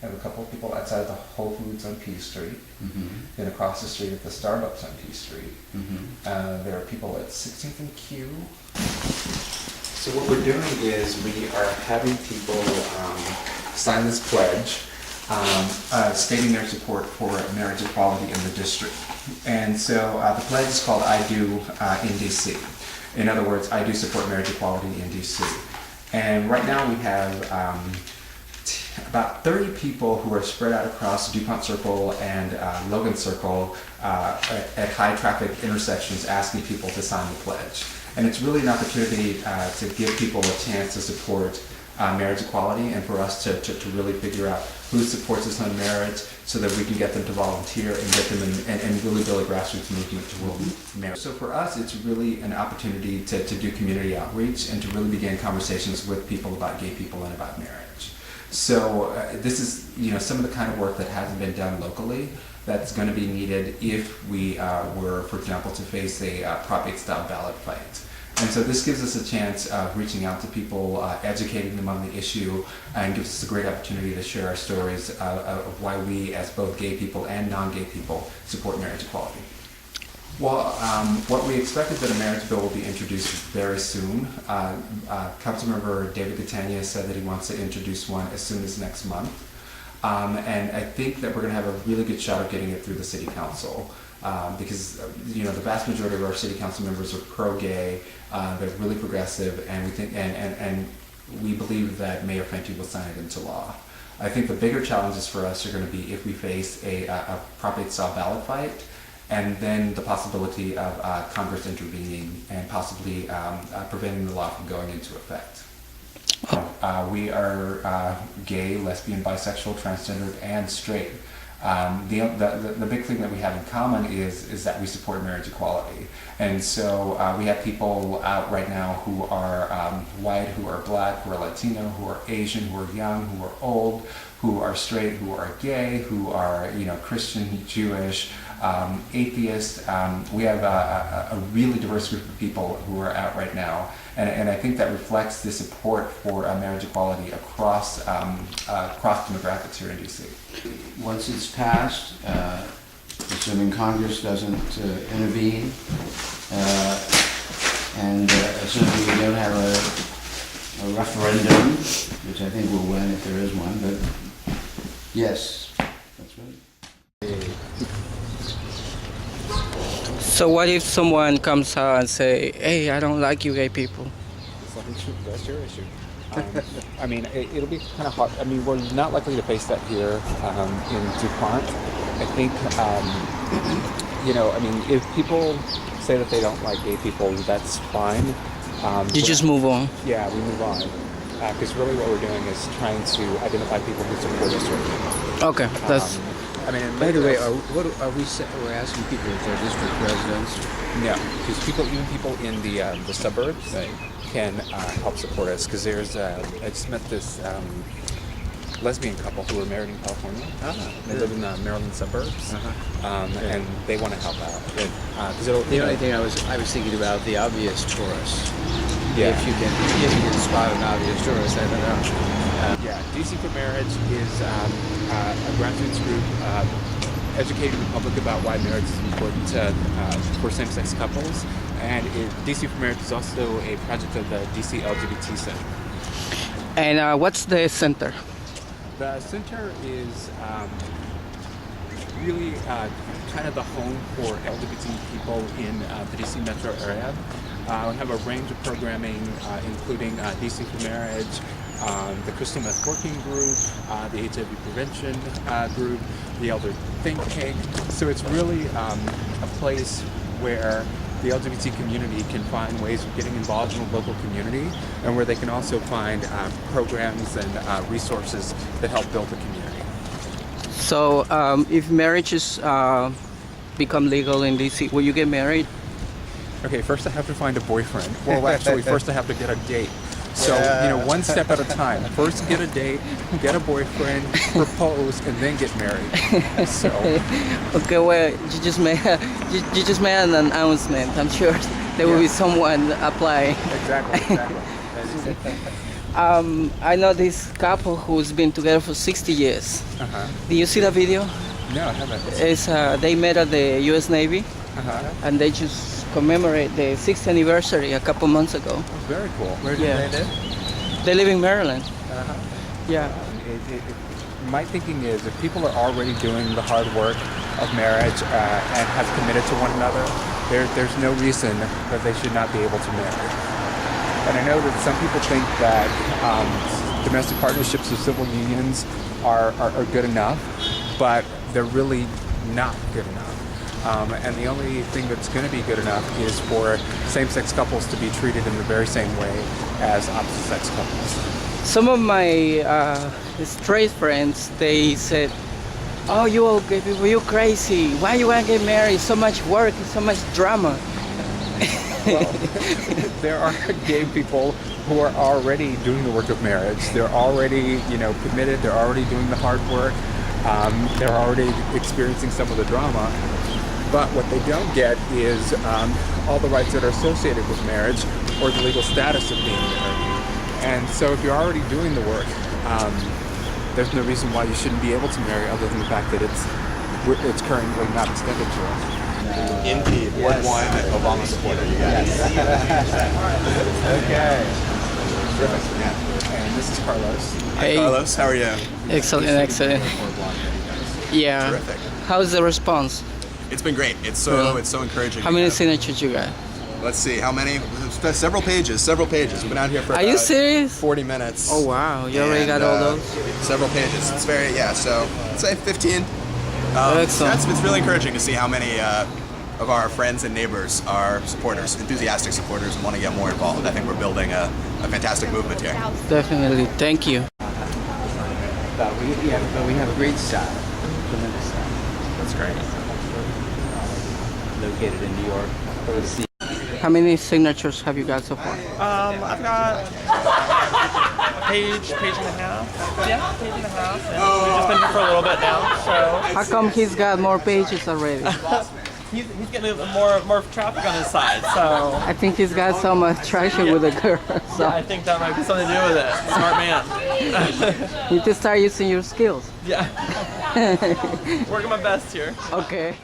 I have a couple of people outside of the Whole Foods on P Street, Mm-hmm. then across the street at the Starbucks on P Street. Mm-hmm. There are people at 16th and Q. So what we're doing is we are having people sign this pledge Stating their support for marriage equality in the district. And so the pledge is called I Do in DC. In other words, I do support marriage equality in DC. And right now we have about 30 people who are spread out across DuPont Circle and Logan Circle at high traffic intersections asking people to sign the pledge. And it's really an opportunity to give people a chance to support marriage equality and for us to really figure out who supports us on marriage so that we can get them to volunteer and get them and really build a grassroots movement toward marriage. So for us, it's really an opportunity to do community outreach and to really begin conversations with people about gay people and about marriage. So this is some of the kind of work that hasn't been done locally that's going to be needed if we were, for example, to face a Prop 8 style ballot fight. And so this gives us a chance of reaching out to people, educating them on the issue, and gives us a great opportunity to share our stories of why we, as both gay people and non-gay people, support marriage equality. Well, what we expect is that a marriage bill will be introduced very soon. Councilmember David Catania said that he wants to introduce one as soon as next month. And I think that we're going to have a really good shot of getting it through the City Council. Because the vast majority of our city council members are pro-gay, they're really progressive, and we think and we believe that Mayor Fenty will sign it into law. I think the bigger challenges for us are going to be if we face a Prop 8 style ballot fight, and then the possibility of Congress intervening and possibly preventing the law from going into effect. We are gay, lesbian, bisexual, transgender, and straight. The big thing that we have in common is that we support marriage equality. And so we have people out right now who are white, who are black, who are Latino, who are Asian, who are young, who are old, who are straight, who are gay, who are Christian, Jewish, atheist. We have a really diverse group of people who are out right now. And I think that reflects the support for marriage equality across demographics here in DC. Once it's passed, assuming Congress doesn't intervene, and assuming we don't have a referendum, which I think we'll win if there is one, but yes, that's right. So what if someone comes out and say, "Hey, I don't like you gay people"? That's your issue. I mean, it'll be kind of hard. I mean, we're not likely to face that here in DuPont. I think, I mean, if people say that they don't like gay people, that's fine. You just move on. Yeah, we move on. Because really what we're doing is trying to identify people who support us right now. Okay, that's... I mean, by the way, we're asking people if they're district residents? No, because even people in the suburbs can help support us. Because I just met this lesbian couple who were married in California. They live in the Maryland suburbs, and they want to help out. The only thing I was thinking about the obvious tourists. Yeah. If you can spot an obvious tourist, I don't know. Yeah, DC for Marriage is a grassroots group educating the public about why marriage is important for same-sex couples. And DC for Marriage is also a project of the DC LGBT Center. And what's the center? The center is really kind of the home for LGBT people in the DC metro area. We have a range of programming, including DC for Marriage, the Crystal Meth Working Group, the HIV Prevention Group, the Elder Think Tank. So it's really a place where the LGBT community can find ways of getting involved in the local community, and where they can also find programs and resources that help build the community. So if marriages become legal in DC, will you get married? Okay, first I have to find a boyfriend. Well, actually, first I have to get a date. So, one step at a time. First get a date, get a boyfriend, propose, and then get married. So. Okay, well, you just made an announcement. I'm sure there will be someone applying. Exactly. I know this couple who's been together for 60 years. Uh-huh. Do you see the video? No, I haven't. It's, they met at the U.S. Navy, Uh-huh. and they just commemorate the 6th anniversary a couple months ago. Very cool. Where do Yeah. they live? They live in Maryland. Uh-huh. Yeah. My thinking is if people are already doing the hard work of marriage and have committed to one another, there's no reason that they should not be able to marry. And I know that some people think that domestic partnerships or civil unions are good enough, but they're really not good enough. And the only thing that's going to be good enough is for same-sex couples to be treated in the very same way as opposite-sex couples. Some of my straight friends, they said, "Oh, you all gay people, you crazy. Why you want to get married? So much work, so much drama." Well, there are gay people who are already doing the work of marriage. They're already, committed. They're already doing the hard work. They're already experiencing some of the drama. But what they don't get is all the rights that are associated with marriage or the legal status of being married. And so if you're already doing the work, there's no reason why you shouldn't be able to marry other than the fact that it's currently not extended to us. Indeed. Ward 1, Obama supporter, you guys. Okay. Terrific. And this is Carlos. Hey, Carlos, how are you? excellent, excellent. Yeah. Terrific. How's the response? It's been great. It's so encouraging. How many signatures you got? Let's see, how many? Several pages. We've been out here for Are you about serious? 40 minutes. Oh wow, you already got all those? Several pages. It's so let's say 15. Excellent. It's really encouraging to see how many of our friends and neighbors are supporters, enthusiastic supporters, and want to get more involved. I think we're building a fantastic movement here. Definitely, thank you. But we have a great staff, tremendous staff. That's great. Located in New York. How many signatures have you got so far? I've got page and a half. Yeah, page and a half. And we've just been here for a little bit now, so How come he's got more pages already? he's getting more traffic on his side. So I think he's got so much traction with the girl. So I think that might be something to do with it. Smart man. you need to start using your skills. Yeah. Working my best here. Okay.